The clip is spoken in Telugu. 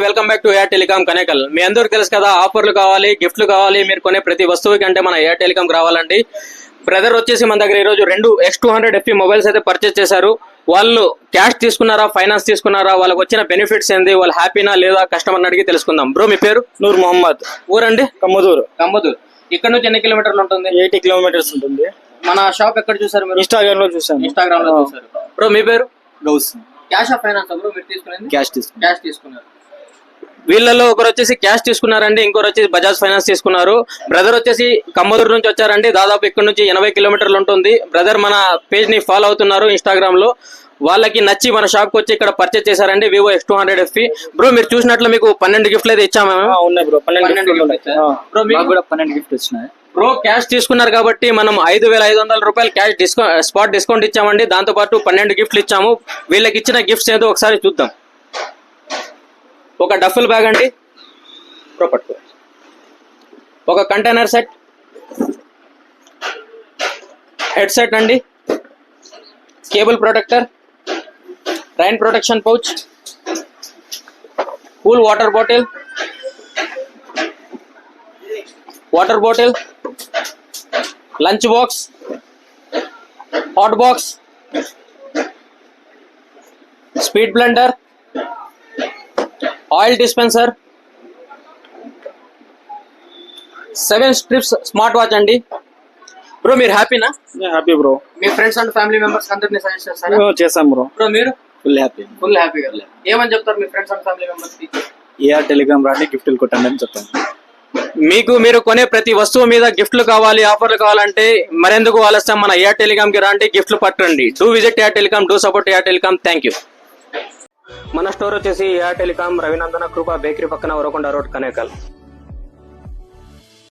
Welcome back to air telecom Kanekal. మీ అందరికి తెలుసు కదా, ఆఫర్లు కావాలి, గిఫ్ట్లు కావాలి, మీరు కొనే ప్రతి వస్తువుకి అంటే మన ఎయిర్ టెలికామ్ రావాలండి. బ్రదర్ వచ్చేసి మన దగ్గర ఈరోజు 2 X200 FE మొబైల్స్ అయితే పర్చేస్ చేశారు. వాళ్ళు క్యాష్ తీసుకున్నారా, ఫైనాన్స్ తీసుకున్నారా, వాళ్ళకి వచ్చిన బెనిఫిట్స్ ఏంది, వాళ్ళు హ్యాపీనా లేదా కస్టమర్ అడిగి తెలుసుకుందాం. బ్రో మీ పేరు? నూర్ మొహమ్మద్. ఊరండి? కమ్మదూరు. ఇక్కడ నుంచి ఎన్ని కిలోమీటర్లు ఉంటుంది? 80 కిలోమీటర్స్ ఉంటుంది. మన షాప్ ఎక్కడ చూసారు మీరు? ఇన్స్టాగ్రామ్ లో చూసాను. ఇన్స్టాగ్రామ్ లో చూసారు. బ్రో మీ పేరు? Ghouse. Cash of finance bro మీరు తీసుకునేది? క్యాష్ తీసుకున్నారు. వీళ్ళలో ఒకరు వచ్చేసి క్యాష్ తీసుకున్నారండి, ఇంకొకరు వచ్చేసి బజాజ్ ఫైనాన్స్ తీసుకున్నారు. బ్రదర్ వచ్చేసి కమ్మదూరు నుంచి వచ్చారండి, దాదాపు ఇక్కడ నుంచి 80 కిలోమీటర్లు ఉంటుంది. బ్రదర్ మన పేజ్ ని ఫాలో అవుతున్నారు ఇన్స్టాగ్రామ్ లో. వాళ్ళకి నచ్చి మన షాప్ కి వచ్చి ఇక్కడ పర్చేస్ చేశారండి Vivo X200 FE. బ్రో మీరు చూసినట్లు మీకు 12 గిఫ్ట్లు అయితే ఇచ్చాము. ఉన్నాయి బ్రో, 12 బ్రో మీకు కూడా 12 గిఫ్ట్ వచ్చినాయి. బ్రో క్యాష్ తీసుకున్నారు కాబట్టి మనం 5,500 రూపాయలు క్యాష్ స్పాట్ డిస్కౌంట్ ఇచ్చామండి. దాంతో పాటు 12 గిఫ్ట్లు ఇచ్చాము. వీళ్ళకి ఇచ్చిన గిఫ్ట్స్ ఏదో ఒకసారి చూద్దాం. ఒక డఫుల్ బ్యాగ్ అండి, పట్టుకో. ఒక కంటైనర్ సెట్, హెడ్ సెట్ అండి, cable protector, rain protection pouch, cool water bottle, lunch box, hot box, speed blender, oil dispenser, 7 strips smart watch అండి. బ్రో మీరు హ్యాపీనా? Happy bro. మీ ఫ్రెండ్స్ అండ్ ఫ్యామిలీ మెంబర్స్ అందరినీ సజెస్ట్ చేస్తారా? చేసాం బ్రో. బ్రో మీరు? ఫుల్ హ్యాపీగా. ఏమని చెప్తారు మీ ఫ్రెండ్స్ అండ్ ఫ్యామిలీ మెంబర్స్ కి? ఏఆర్ టెలికామ్ రాండి, గిఫ్ట్లు కొట్టండి అని చెప్తాను. మీరు కొనే ప్రతి వస్తువు మీద గిఫ్ట్లు కావాలి, ఆఫర్లు కావాలంటే మరెందుకు ఆలస్యం, మన ఎయిర్ టెలికామ్ కి రండి, గిఫ్ట్లు పట్టండి. Do visit air telecom, do support air telecom. Thank you. మన స్టోర్ వచ్చేసి ఎయిర్ టెలికామ్, రవినందన కృప బేకరీ పక్కన, వరకొండ రోడ్, కనేకల్.